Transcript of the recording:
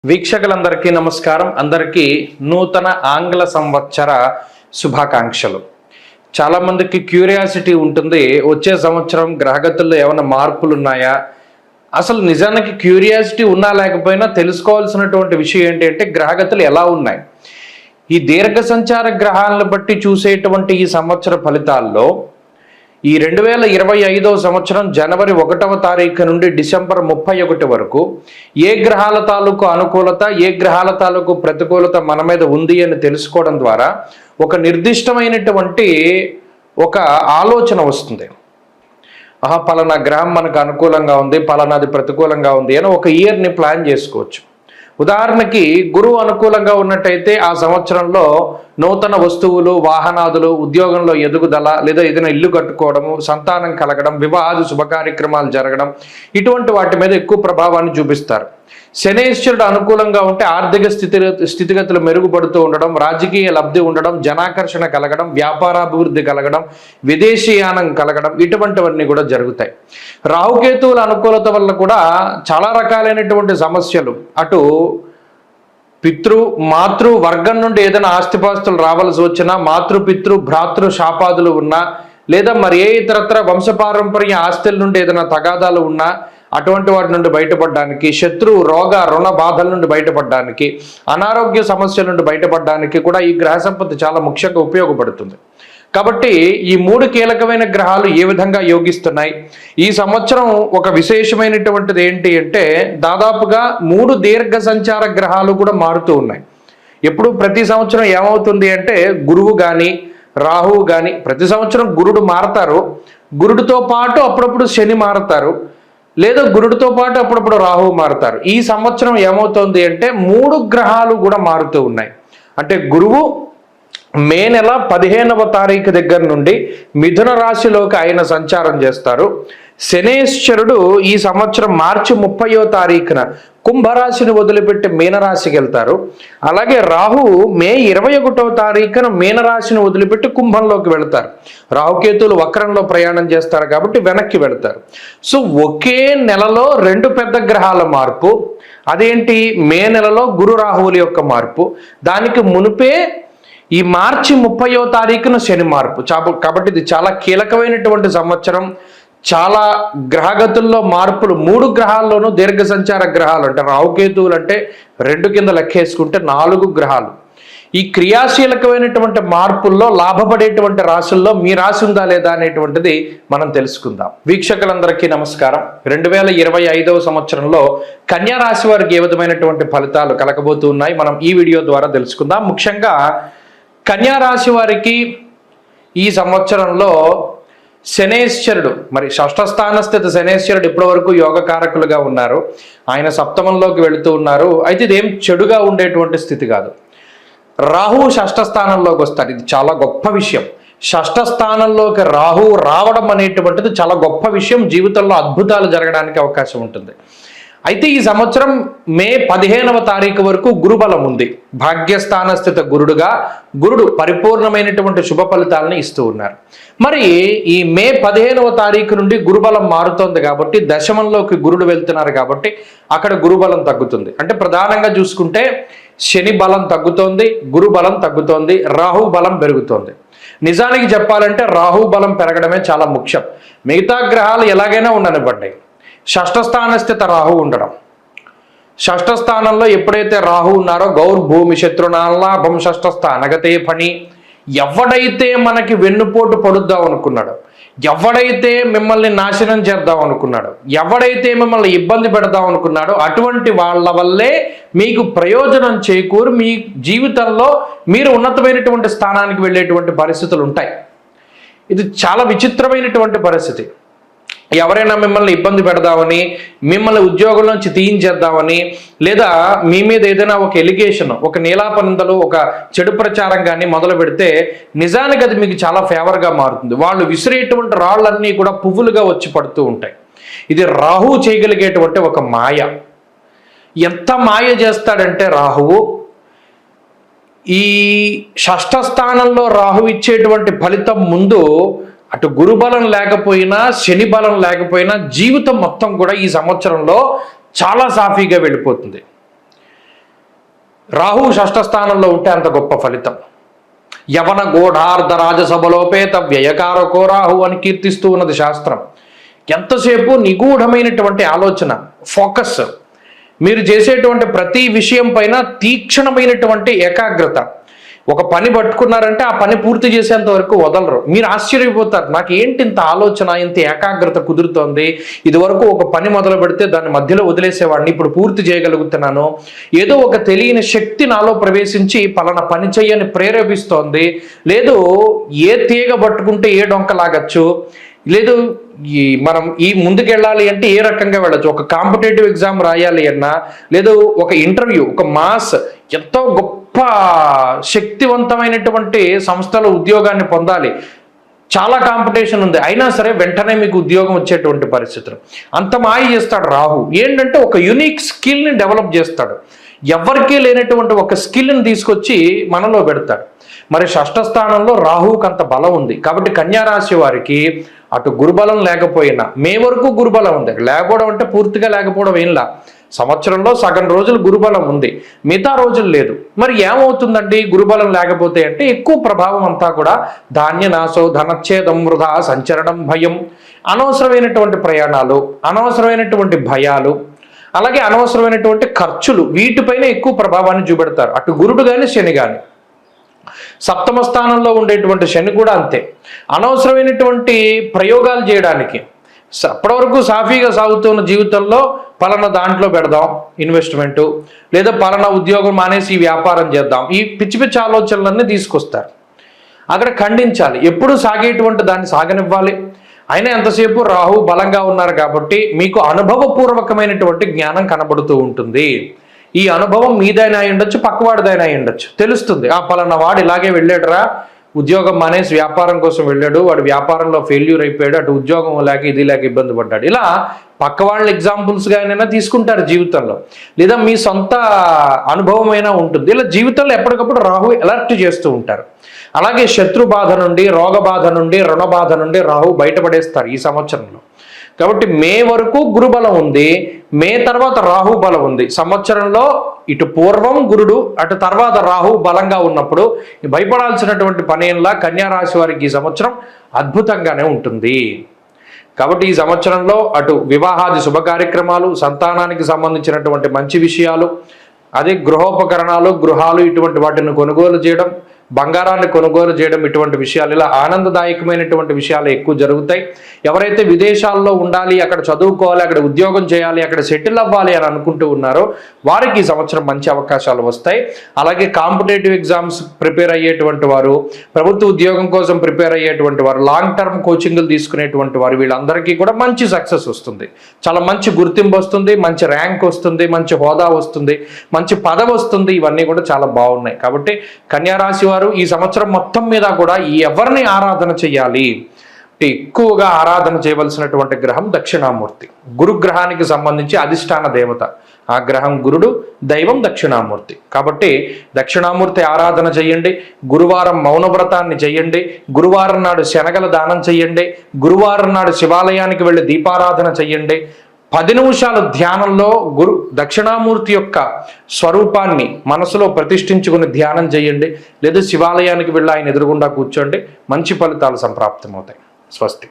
వీక్షకులందరికీ నమస్కారం. అందరికీ నూతన ఆంగ్ల సంవత్సర శుభాకాంక్షలు. చాలామందికి క్యూరియాసిటీ ఉంటుంది, వచ్చే సంవత్సరం గ్రహగతుల్లో ఏమైనా మార్పులు ఉన్నాయా? అసలు నిజానికి క్యూరియాసిటీ ఉన్నా లేకపోయినా తెలుసుకోవాల్సినటువంటి విషయం ఏంటంటే గ్రహగతులు ఎలా ఉన్నాయి. ఈ దీర్ఘ సంచార గ్రహాలను బట్టి చూసేటువంటి ఈ సంవత్సర ఫలితాల్లో ఈ 2025వ సంవత్సరం జనవరి 1వ తారీఖు నుండి డిసెంబర్ 31 వరకు ఏ గ్రహాల తాలూకు అనుకూలత, ఏ గ్రహాల తాలూకు ప్రతికూలత మన మీద ఉంది అని తెలుసుకోవడం ద్వారా ఒక నిర్దిష్టమైనటువంటి ఒక ఆలోచన వస్తుంది. పలానా గ్రహం మనకు అనుకూలంగా ఉంది, పలానాది ప్రతికూలంగా ఉంది అని ఒక ఇయర్ని ప్లాన్ చేసుకోవచ్చు. ఉదాహరణకి గురువు అనుకూలంగా ఉన్నట్టయితే ఆ సంవత్సరంలో నూతన వస్తువులు, వాహనాదులు, ఉద్యోగంలో ఎదుగుదల, లేదా ఏదైనా ఇల్లు కట్టుకోవడము, సంతానం కలగడం, వివాహాది శుభకార్యక్రమాలు జరగడం, ఇటువంటి వాటి మీద ఎక్కువ ప్రభావాన్ని చూపిస్తారు. శనేశ్వరుడు అనుకూలంగా ఉంటే ఆర్థిక స్థితిగతులు మెరుగుపడుతూ ఉండడం, రాజకీయ లబ్ధి ఉండడం, జనాకర్షణ కలగడం, వ్యాపారాభివృద్ధి కలగడం, విదేశీయానం కలగడం, ఇటువంటివన్నీ కూడా జరుగుతాయి. రాహుకేతువుల అనుకూలత వల్ల కూడా చాలా రకాలైనటువంటి సమస్యలు, అటు మాతృ వర్గం నుండి ఏదైనా ఆస్తిపాస్తులు రావాల్సి వచ్చినా, మాతృపితృ భ్రాతృ శాపాదులు ఉన్నా, లేదా మరి ఏ ఇతరత్ర వంశపారంపర్య ఆస్తుల నుండి ఏదైనా తగాదాలు ఉన్నా అటువంటి వాటి నుండి బయటపడడానికి, శత్రు రోగ రుణ బాధల నుండి బయటపడడానికి, అనారోగ్య సమస్యల నుండి బయటపడడానికి కూడా ఈ గ్రహ సంపత్తి చాలా ముఖ్యంగా ఉపయోగపడుతుంది. కాబట్టి ఈ 3 కీలకమైన గ్రహాలు ఏ విధంగా యోగిస్తున్నాయి, ఈ సంవత్సరం ఒక విశేషమైనటువంటిది ఏంటి అంటే దాదాపుగా 3 దీర్ఘ సంచార గ్రహాలు కూడా మారుతూ ఉన్నాయి. ఎప్పుడు ప్రతి సంవత్సరం ఏమవుతుంది అంటే గురువు కానీ రాహువు కానీ, ప్రతి సంవత్సరం గురుడు మారతారు, గురుడితో పాటు అప్పుడప్పుడు శని మారతారు, లేదా గురుడితో పాటు అప్పుడప్పుడు రాహువు మారుతారు. ఈ సంవత్సరం ఏమవుతుంది అంటే 3 గ్రహాలు కూడా మారుతూ ఉన్నాయి. అంటే గురువు మే నెల 15వ తారీఖు దగ్గర నుండి మిథున రాశిలోకి ఆయన సంచారం చేస్తారు. శనేశ్వరుడు ఈ సంవత్సరం మార్చి 30వ తారీఖున కుంభరాశిని వదిలిపెట్టి మీనరాశికి వెళ్తారు. అలాగే రాహువు మే 21వ తారీఖున మీనరాశిని వదిలిపెట్టి కుంభంలోకి వెళ్తారు. రాహుకేతువులు వక్రంలో ప్రయాణం చేస్తారు కాబట్టి వెనక్కి వెళ్తారు. సో ఒకే నెలలో 2 పెద్ద గ్రహాల మార్పు. అదేంటి? మే నెలలో గురు రాహువుల యొక్క మార్పు, దానికి మునిపే ఈ మార్చి 30వ తారీఖున శని మార్పు. కాబట్టి ఇది చాలా కీలకమైనటువంటి సంవత్సరం. చాలా గ్రహగతుల్లో మార్పులు, 3 గ్రహాల్లోనూ దీర్ఘ సంచార గ్రహాలు, అంటే రాహుకేతువులు అంటే 2 కింద లెక్కేసుకుంటే 4 గ్రహాలు. ఈ క్రియాశీలకమైనటువంటి మార్పుల్లో లాభపడేటువంటి రాశుల్లో మీ రాశి ఉందా లేదా అనేటువంటిది మనం తెలుసుకుందాం. వీక్షకులందరికీ నమస్కారం. 2025వ సంవత్సరంలో కన్యా రాశి వారికి ఏ విధమైనటువంటి ఫలితాలు కలగబోతున్నాయి మనం ఈ వీడియో ద్వారా తెలుసుకుందాం. ముఖ్యంగా కన్యా రాశి వారికి ఈ సంవత్సరంలో శనేశ్వరుడు, మరి షష్ఠస్థాన స్థిత శనేశ్వరుడు ఇప్పటి వరకు యోగకారకులుగా ఉన్నారు, ఆయన సప్తమంలోకి వెళుతూ ఉన్నారు. అయితే ఇదేం చెడుగా ఉండేటువంటి స్థితి కాదు. రాహువు షష్ఠస్థానంలోకి వస్తాడు, ఇది చాలా గొప్ప విషయం. షష్ఠస్థానంలోకి రాహువు రావడం అనేటువంటిది చాలా గొప్ప విషయం, జీవితంలో అద్భుతాలు జరగడానికి అవకాశం ఉంటుంది. అయితే ఈ సంవత్సరం మే 15వ తారీఖు వరకు గురుబలం ఉంది. భాగ్యస్థాన స్థిత గురుడుగా గురుడు పరిపూర్ణమైనటువంటి శుభ ఫలితాలను ఇస్తూ ఉన్నారు. మరి ఈ మే 15వ తారీఖు నుండి గురుబలం మారుతోంది కాబట్టి, దశమంలోకి గురుడు వెళ్తున్నారు కాబట్టి అక్కడ గురుబలం తగ్గుతుంది. అంటే ప్రధానంగా చూసుకుంటే శని బలం తగ్గుతోంది, గురు బలం తగ్గుతోంది, రాహు బలం పెరుగుతోంది. నిజానికి చెప్పాలంటే రాహు బలం పెరగడమే చాలా ముఖ్యం. మిగతా గ్రహాలు ఎలాగైనా ఉండనివ్వండి, షష్ఠస్థాన స్థిత రాహు ఉండడం, షష్ఠస్థానంలో ఎప్పుడైతే రాహు ఉన్నారో గౌర్భూమి శత్రునాలాభం షష్ఠస్థానగతే పని. ఎవడైతే మనకి వెన్నుపోటు పడుద్దాం అనుకున్నాడు, ఎవడైతే మిమ్మల్ని నాశనం చేద్దాం అనుకున్నాడు, ఎవడైతే మిమ్మల్ని ఇబ్బంది పెడదాం అనుకున్నాడో అటువంటి వాళ్ళ వల్లే మీకు ప్రయోజనం చేకూరు మీ జీవితంలో మీరు ఉన్నతమైనటువంటి స్థానానికి వెళ్ళేటువంటి పరిస్థితులు ఉంటాయి. ఇది చాలా విచిత్రమైనటువంటి పరిస్థితి. ఎవరైనా మిమ్మల్ని ఇబ్బంది పెడదామని, మిమ్మల్ని ఉద్యోగం నుంచి తీయించేద్దామని, లేదా మీ మీద ఏదైనా ఒక ఎలిగేషన్, ఒక నీలాపనిందలు, ఒక చెడు ప్రచారం కానీ మొదలు పెడితే నిజానికి అది మీకు చాలా ఫేవర్గా మారుతుంది. వాళ్ళు విసిరేటువంటి రాళ్ళన్నీ కూడా పువ్వులుగా వచ్చి పడుతూ ఉంటాయి. ఇది రాహువు చేయగలిగేటువంటి ఒక మాయ. ఎంత మాయ చేస్తాడంటే రాహువు, ఈ షష్ఠస్థానంలో రాహువు ఇచ్చేటువంటి ఫలితం ముందు అటు గురుబలం లేకపోయినా శని బలం లేకపోయినా జీవితం మొత్తం కూడా ఈ సంవత్సరంలో చాలా సాఫీగా వెళ్ళిపోతుంది. రాహు షష్ఠ స్థానంలో ఉంటే అంత గొప్ప ఫలితం. యవన గూఢార్ధ రాజసభలోపేత వ్యయకారకో రాహు అని కీర్తిస్తూ ఉన్నది శాస్త్రం. ఎంతసేపు నిగూఢమైనటువంటి ఆలోచన, ఫోకస్, మీరు చేసేటువంటి ప్రతి విషయం పైన తీక్షణమైనటువంటి ఏకాగ్రత. ఒక పని పట్టుకున్నారంటే ఆ పని పూర్తి చేసేంత వరకు వదలరు. మీరు ఆశ్చర్యపోతారు, నాకు ఏంటి ఇంత ఆలోచన, ఇంత ఏకాగ్రత కుదురుతోంది. ఇదివరకు ఒక పని మొదలు పెడితే దాన్ని మధ్యలో వదిలేసేవాడిని, ఇప్పుడు పూర్తి చేయగలుగుతున్నాను. ఏదో ఒక తెలియని శక్తి నాలో ప్రవేశించి పలానా పని చేయని ప్రేరేపిస్తోంది. లేదు ఏ తీగ పట్టుకుంటే ఏ డొంక లాగచ్చు, లేదు మనం ఈ ముందుకెళ్ళాలి అంటే ఏ రకంగా వెళ్ళచ్చు, ఒక కాంపిటేటివ్ ఎగ్జామ్ రాయాలి అన్నా, లేదు ఒక ఇంటర్వ్యూ, ఒక మాస్, ఎంతో గొప్ప శక్తివంతమైనటువంటి సంస్థలో ఉద్యోగాన్ని పొందాలి, చాలా కాంపిటీషన్ ఉంది, అయినా సరే వెంటనే మీకు ఉద్యోగం వచ్చేటువంటి పరిస్థితులు. అంత మాయ చేస్తాడు రాహు. ఏంటంటే ఒక యూనిక్ స్కిల్ని డెవలప్ చేస్తాడు. ఎవరికీ లేనటువంటి ఒక స్కిల్ని తీసుకొచ్చి మనలో పెడతాడు. మరి షష్ఠ స్థానంలో రాహువుకి అంత బలం ఉంది కాబట్టి కన్యా రాశి వారికి అటు గురుబలం లేకపోయినా, మే వరకు గురుబలం ఉంది, లేకపోవడం అంటే పూర్తిగా లేకపోవడం ఏంలా, సంవత్సరంలో సగం రోజులు గురుబలం ఉంది, మిగతా రోజులు లేదు. మరి ఏమవుతుందండి గురుబలం లేకపోతే అంటే ఎక్కువ ప్రభావం అంతా కూడా ధాన్యనాశో ధనచ్ఛేదం వృధా సంచరణం భయం, అనవసరమైనటువంటి ప్రయాణాలు, అనవసరమైనటువంటి భయాలు, అలాగే అనవసరమైనటువంటి ఖర్చులు, వీటిపైన ఎక్కువ ప్రభావాన్ని చూపెడతారు అటు గురుడు కానీ శని కానీ. సప్తమ స్థానంలో ఉండేటువంటి శని కూడా అంతే, అనవసరమైనటువంటి ప్రయోగాలు చేయడానికి. అప్పటి వరకు సాఫీగా సాగుతున్న జీవితంలో పలానా దాంట్లో పెడదాం ఇన్వెస్ట్మెంటు, లేదా పలానా ఉద్యోగం మానేసి వ్యాపారం చేద్దాం, ఈ పిచ్చి పిచ్చి ఆలోచనలన్నీ తీసుకొస్తారు. అక్కడ ఖండించాలి, ఎప్పుడు సాగేటువంటి దాన్ని సాగనివ్వాలి. అయినా ఎంతసేపు రాహు బలంగా ఉన్నారు కాబట్టి మీకు అనుభవపూర్వకమైనటువంటి జ్ఞానం కనబడుతూ ఉంటుంది. ఈ అనుభవం మీదైనా అయి ఉండొచ్చు, పక్కవాడిదైనా అయి ఉండొచ్చు. తెలుస్తుంది, ఆ పలానా వాడు ఇలాగే వెళ్ళాడురా, ఉద్యోగం మానేసి వ్యాపారం కోసం వెళ్ళాడు, వాడు వ్యాపారంలో ఫెయిల్యూర్ అయిపోయాడు, అటు ఉద్యోగం లేక ఇది లేక ఇబ్బంది పడ్డాడు. ఇలా పక్క వాళ్ళ ఎగ్జాంపుల్స్గా అయినా తీసుకుంటారు జీవితంలో, లేదా మీ సొంత అనుభవమైనా ఉంటుంది. ఇలా జీవితంలో ఎప్పటికప్పుడు రాహు అలర్ట్ చేస్తూ ఉంటారు. అలాగే శత్రు బాధ నుండి, రోగ బాధ నుండి, రుణ బాధ నుండి రాహు బయటపడేస్తారు ఈ సంవత్సరంలో. కాబట్టి మే వరకు గురుబలం ఉంది, మే తర్వాత రాహు బలం ఉంది. సంవత్సరంలో ఇటు పూర్వం గురుడు, అటు తర్వాత రాహు బలంగా ఉన్నప్పుడు భయపడాల్సినటువంటి పనేలా కన్యా రాశి వారికి ఈ సంవత్సరం అద్భుతంగానే ఉంటుంది. కాబట్టి ఈ సంవత్సరంలో అటు వివాహాది శుభ కార్యక్రమాలు, సంతానానికి సంబంధించినటువంటి మంచి విషయాలు, అదే గృహోపకరణాలు, గృహాలు, ఇటువంటి వాటిని కొనుగోలు చేయడం, బంగారాన్ని కొనుగోలు చేయడం, ఇటువంటి విషయాలు, ఇలా ఆనందదాయకమైనటువంటి విషయాలు ఎక్కువ జరుగుతాయి. ఎవరైతే విదేశాల్లో ఉండాలి, అక్కడ చదువుకోవాలి, అక్కడ ఉద్యోగం చేయాలి, అక్కడ సెటిల్ అవ్వాలి అని అనుకుంటూ ఉన్నారో వారికి ఈ సంవత్సరం మంచి అవకాశాలు వస్తాయి. అలాగే కాంపిటేటివ్ ఎగ్జామ్స్ ప్రిపేర్ అయ్యేటువంటి వారు, ప్రభుత్వ ఉద్యోగం కోసం ప్రిపేర్ అయ్యేటువంటి వారు, లాంగ్ టర్మ్ కోచింగ్లు తీసుకునేటువంటి వారు, వీళ్ళందరికీ కూడా మంచి సక్సెస్ వస్తుంది, చాలా మంచి గుర్తింపు వస్తుంది, మంచి ర్యాంక్ వస్తుంది, మంచి హోదా వస్తుంది, మంచి పదవి వస్తుంది. ఇవన్నీ కూడా చాలా బాగున్నాయి. కాబట్టి కన్యా రాశి వారు ఈ సంవత్సరం మొత్తం మీద కూడా ఎవరిని ఆరాధన చేయాలి, ఎక్కువగా ఆరాధన చేయవలసినటువంటి గ్రహం దక్షిణామూర్తి. గురుగ్రహానికి సంబంధించి అధిష్టాన దేవత ఆ గ్రహం గురుడు, దైవం దక్షిణామూర్తి. కాబట్టి దక్షిణామూర్తి ఆరాధన చేయండి. గురువారం మౌనవ్రతాన్ని చేయండి. గురువారం నాడు శనగల దానం చేయండి. గురువారం నాడు శివాలయానికి వెళ్ళి దీపారాధన చేయండి. 10 నిమిషాలు ధ్యానంలో దక్షిణామూర్తి యొక్క స్వరూపాన్ని మనసులో ప్రతిష్ఠించుకుని ధ్యానం చేయండి, లేదా శివాలయానికి వెళ్ళి ఆయన ఎదురుగుండా కూర్చోండి. మంచి ఫలితాలు సంప్రాప్తమవుతాయి. స్వస్తి.